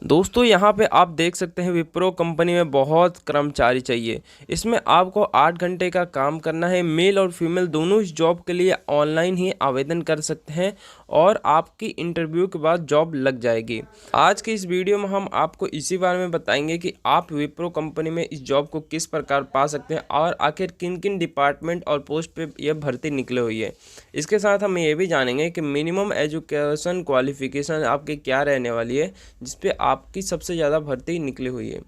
दोस्तों यहाँ पे आप देख सकते हैं विप्रो कंपनी में बहुत कर्मचारी चाहिए। इसमें आपको 8 घंटे का काम करना है। मेल और फीमेल दोनों इस जॉब के लिए ऑनलाइन ही आवेदन कर सकते हैं और आपकी इंटरव्यू के बाद जॉब लग जाएगी। आज की इस वीडियो में हम आपको इसी बारे में बताएंगे कि आप विप्रो कंपनी में इस जॉब को किस प्रकार पा सकते हैं और आखिर किन किन डिपार्टमेंट और पोस्ट पे यह भर्ती निकली हुई है। इसके साथ हम ये भी जानेंगे कि मिनिमम एजुकेशन क्वालिफिकेशन आपकी क्या रहने वाली है, जिस पे आपकी सबसे ज़्यादा भर्ती निकली हुई है।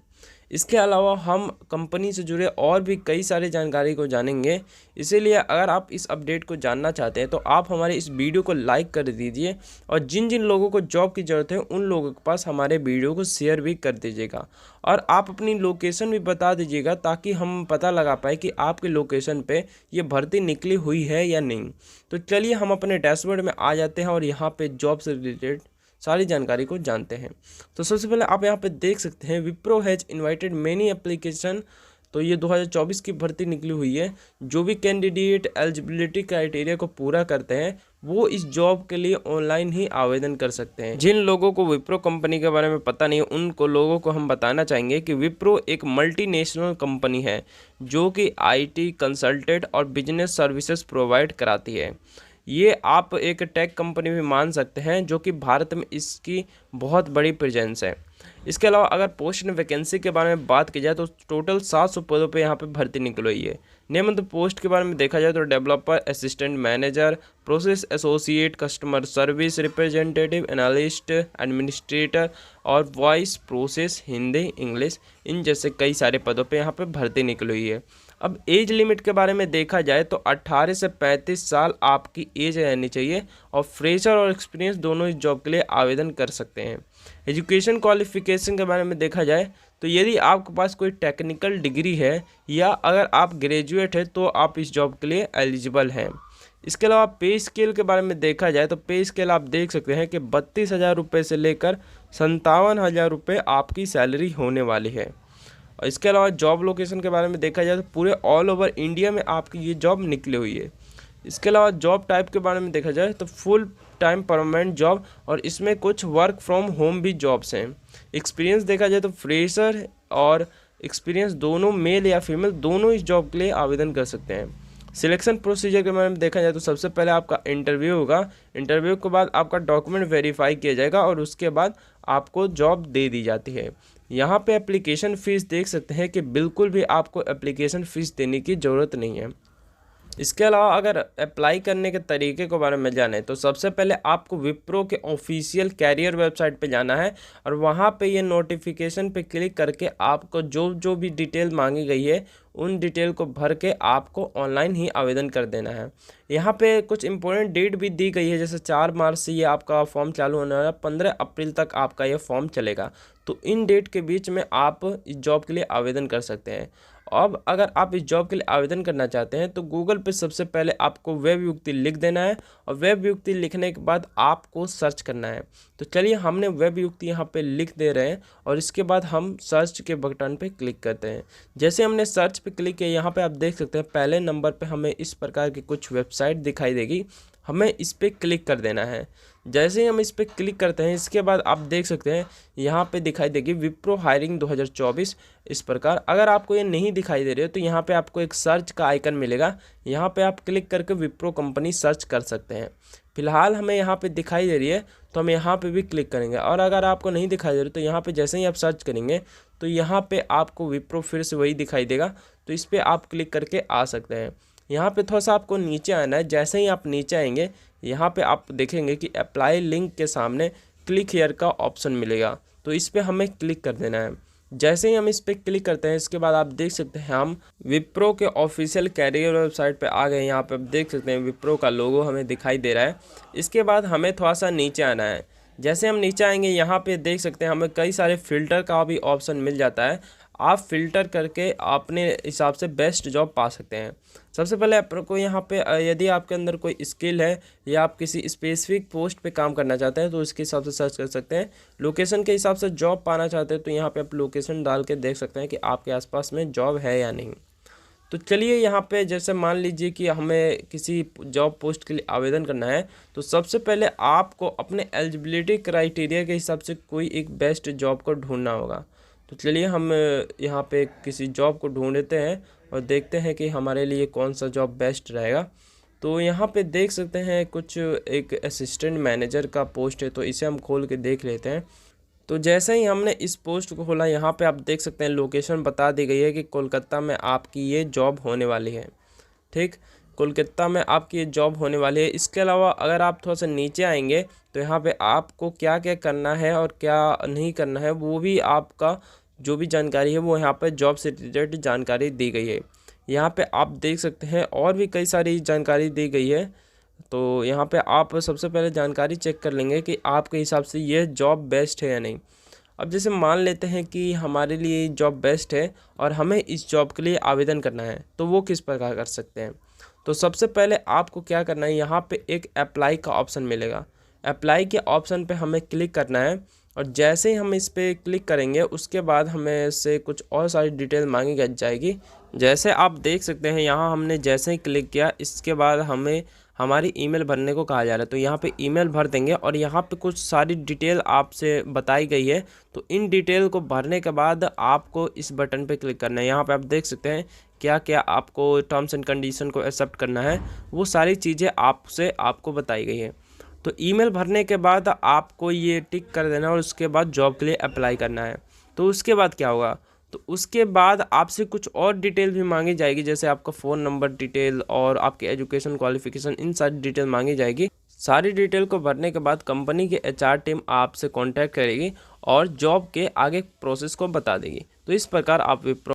इसके अलावा हम कंपनी से जुड़े और भी कई सारी जानकारी को जानेंगे। इसीलिए अगर आप इस अपडेट को जानना चाहते हैं तो आप हमारे इस वीडियो को लाइक कर दीजिए और जिन जिन लोगों को जॉब की ज़रूरत है उन लोगों के पास हमारे वीडियो को शेयर भी कर दीजिएगा और आप अपनी लोकेशन भी बता दीजिएगा ताकि हम पता लगा पाए कि आपके लोकेशन पे ये भर्ती निकली हुई है या नहीं। तो चलिए हम अपने डैशबोर्ड में आ जाते हैं और यहाँ पे जॉब से रिलेटेड सारी जानकारी को जानते हैं। तो सबसे पहले आप यहाँ पे देख सकते हैं Wipro has invited many application. तो ये 2024 की भर्ती निकली हुई है। जो भी कैंडिडेट एलिजिबिलिटी क्राइटेरिया को पूरा करते हैं वो इस जॉब के लिए ऑनलाइन ही आवेदन कर सकते हैं। जिन लोगों को विप्रो कंपनी के बारे में पता नहीं उनको लोगों को हम बताना चाहेंगे कि विप्रो एक मल्टीनेशनल कंपनी है जो कि आईटी कंसल्टेंट और बिजनेस सर्विसेज प्रोवाइड कराती है। ये आप एक टेक कंपनी भी मान सकते हैं जो कि भारत में इसकी बहुत बड़ी प्रेजेंस है। इसके अलावा अगर पोस्ट एंड वैकेंसी के बारे में बात की जाए तो टोटल 700 पदों पे यहाँ पे भर्ती निकली हुई है। नेम ऑफ द पोस्ट के बारे में देखा जाए तो developer, assistant manager, process associate, customer service representative, analyst, administrator और वॉइस प्रोसेस हिंदी इंग्लिश, इन जैसे कई सारे पदों पे यहाँ पे भर्ती निकली हुई है। अब एज लिमिट के बारे में देखा जाए तो 18 से 35 साल आपकी एज रहनी चाहिए और फ्रेशर और एक्सपीरियंस दोनों इस जॉब के लिए आवेदन कर सकते हैं। एजुकेशन क्वालिफिकेशन के बारे में देखा जाए तो यदि आपके पास कोई टेक्निकल डिग्री है या अगर आप ग्रेजुएट हैं तो आप इस जॉब के लिए एलिजिबल हैं। इसके अलावा पे स्केल के बारे में देखा जाए तो पे स्केल आप देख सकते हैं कि 32,000 रुपये से लेकर 57,000 रुपये आपकी सैलरी होने वाली है। और इसके अलावा जॉब लोकेशन के बारे में देखा जाए तो पूरे ऑल ओवर इंडिया में आपकी ये जॉब निकली हुई है। इसके अलावा जॉब टाइप के बारे में देखा जाए तो फुल टाइम परमानेंट जॉब और इसमें कुछ वर्क फ्रॉम होम भी जॉब्स हैं। एक्सपीरियंस देखा जाए तो फ्रेशर और एक्सपीरियंस दोनों मेल या फीमेल दोनों इस जॉब के लिए आवेदन कर सकते हैं। सिलेक्शन प्रोसीजर के बारे में देखा जाए तो सबसे पहले आपका इंटरव्यू होगा। इंटरव्यू के बाद आपका डॉक्यूमेंट वेरीफाई किया जाएगा और उसके बाद आपको जॉब दे दी जाती है। यहाँ पे एप्लीकेशन फ़ीस देख सकते हैं कि बिल्कुल भी आपको एप्लीकेशन फ़ीस देने की ज़रूरत नहीं है। इसके अलावा अगर अप्लाई करने के तरीके के बारे में जाने तो सबसे पहले आपको विप्रो के ऑफिशियल कैरियर वेबसाइट पे जाना है और वहाँ पे ये नोटिफिकेशन पे क्लिक करके आपको जो जो भी डिटेल मांगी गई है उन डिटेल को भर के आपको ऑनलाइन ही आवेदन कर देना है। यहाँ पे कुछ इंपॉर्टेंट डेट भी दी गई है, जैसे 4 मार्च से ये आपका फॉर्म चालू होने वाला है, 15 अप्रैल तक आपका ये फॉर्म चलेगा। तो इन डेट के बीच में आप इस जॉब के लिए आवेदन कर सकते हैं। अब अगर आप इस जॉब के लिए आवेदन करना चाहते हैं तो गूगल पे सबसे पहले आपको वेब युक्ति लिख देना है और वेब युक्ति लिखने के बाद आपको सर्च करना है। तो चलिए हमने वेब युक्ति यहाँ पे लिख दे रहे हैं और इसके बाद हम सर्च के बटन पे क्लिक करते हैं। जैसे हमने सर्च पे क्लिक किया यहाँ पे आप देख सकते हैं पहले नंबर पे हमें इस प्रकार की कुछ वेबसाइट दिखाई देगी, हमें इस पर क्लिक कर देना है। जैसे ही हम इस पर क्लिक करते हैं इसके बाद आप देख सकते हैं यहाँ पे दिखाई देगी विप्रो हायरिंग 2024 इस प्रकार। अगर आपको ये नहीं दिखाई दे रही है तो यहाँ पे आपको एक सर्च का आइकन मिलेगा, यहाँ पे आप क्लिक करके विप्रो कंपनी सर्च कर सकते हैं। फिलहाल हमें यहाँ पे दिखाई दे रही है तो हम यहाँ पे भी क्लिक करेंगे और अगर आपको नहीं दिखाई दे रही तो यहाँ पे जैसे ही आप सर्च करेंगे तो यहाँ पे आपको विप्रो फिर से वही दिखाई देगा, तो इस पर आप क्लिक करके आ सकते हैं। यहाँ पे थोड़ा सा आपको नीचे आना है। जैसे ही आप नीचे आएंगे यहाँ पे आप देखेंगे कि अप्लाई लिंक के सामने क्लिक हियर का ऑप्शन मिलेगा, तो इस पर हमें क्लिक कर देना है। जैसे ही हम इस पर क्लिक करते हैं इसके बाद आप देख सकते हैं हम विप्रो के ऑफिशियल कैरियर वेबसाइट पे आ गए। यहाँ पे आप देख सकते हैं विप्रो का लोगो हमें दिखाई दे रहा है। इसके बाद हमें थोड़ा सा नीचे आना है। जैसे हम नीचे आएंगे यहाँ पे देख सकते हैं हमें कई सारे फ़िल्टर का भी ऑप्शन मिल जाता है। आप फ़िल्टर करके अपने हिसाब से बेस्ट जॉब पा सकते हैं। सबसे पहले आपको यहाँ पे यदि आपके अंदर कोई स्किल है या आप किसी स्पेसिफिक पोस्ट पे काम करना चाहते हैं तो इसके हिसाब से सर्च कर सकते हैं। लोकेशन के हिसाब से जॉब पाना चाहते हैं तो यहाँ पे आप लोकेशन डाल के देख सकते हैं कि आपके आसपास में जॉब है या नहीं। तो चलिए यहाँ पे जैसे मान लीजिए कि हमें किसी जॉब पोस्ट के लिए आवेदन करना है, तो सबसे पहले आपको अपने एलिजिबिलिटी क्राइटेरिया के हिसाब से कोई एक बेस्ट जॉब को ढूंढना होगा। तो चलिए हम यहाँ पे किसी जॉब को ढूंढते हैं और देखते हैं कि हमारे लिए कौन सा जॉब बेस्ट रहेगा। तो यहाँ पे देख सकते हैं कुछ एक असिस्टेंट मैनेजर का पोस्ट है, तो इसे हम खोल के देख लेते हैं। तो जैसे ही हमने इस पोस्ट को खोला, यहाँ पे आप देख सकते हैं लोकेशन बता दी गई है कि कोलकाता में आपकी ये जॉब होने वाली है। ठीक, कोलकाता में आपकी ये जॉब होने वाली है। इसके अलावा अगर आप थोड़ा सा नीचे आएंगे तो यहाँ पे आपको क्या क्या करना है और क्या नहीं करना है वो भी आपका जो भी जानकारी है वो यहाँ पे जॉब से रिलेटेड जानकारी दी गई है। यहाँ पे आप देख सकते हैं और भी कई सारी जानकारी दी गई है। तो यहाँ पे आप सबसे पहले जानकारी चेक कर लेंगे कि आपके हिसाब से ये जॉब बेस्ट है या नहीं। अब जैसे मान लेते हैं कि हमारे लिए जॉब बेस्ट है और हमें इस जॉब के लिए आवेदन करना है, तो वो किस प्रकार कर सकते हैं। तो सबसे पहले आपको क्या करना है, यहाँ पे एक अप्लाई का ऑप्शन मिलेगा। अप्लाई के ऑप्शन पे हमें क्लिक करना है और जैसे ही हम इस पर क्लिक करेंगे उसके बाद हमें से कुछ और सारी डिटेल मांगी जाएगी। जैसे आप देख सकते हैं यहाँ हमने जैसे ही क्लिक किया इसके बाद हमें हमारी ईमेल भरने को कहा जा रहा है। तो यहाँ पे ईमेल भर देंगे और यहाँ पे कुछ सारी डिटेल आपसे बताई गई है। तो इन डिटेल को भरने के बाद आपको इस बटन पे क्लिक करना है। यहाँ पे आप देख सकते हैं क्या क्या आपको टर्म्स एंड कंडीशन को एक्सेप्ट करना है, वो सारी चीज़ें आपको बताई गई है। तो ईमेल भरने के बाद आपको ये टिक कर देना और उसके बाद जॉब के लिए अप्लाई करना है। तो उसके बाद क्या होगा, तो उसके बाद आपसे कुछ और डिटेल भी मांगी जाएगी, जैसे आपका फ़ोन नंबर डिटेल और आपके एजुकेशन क्वालिफिकेशन, इन सारी डिटेल मांगी जाएगी। सारी डिटेल को भरने के बाद कंपनी की एचआर टीम आपसे कांटेक्ट करेगी और जॉब के आगे प्रोसेस को बता देगी। तो इस प्रकार आप विप्रो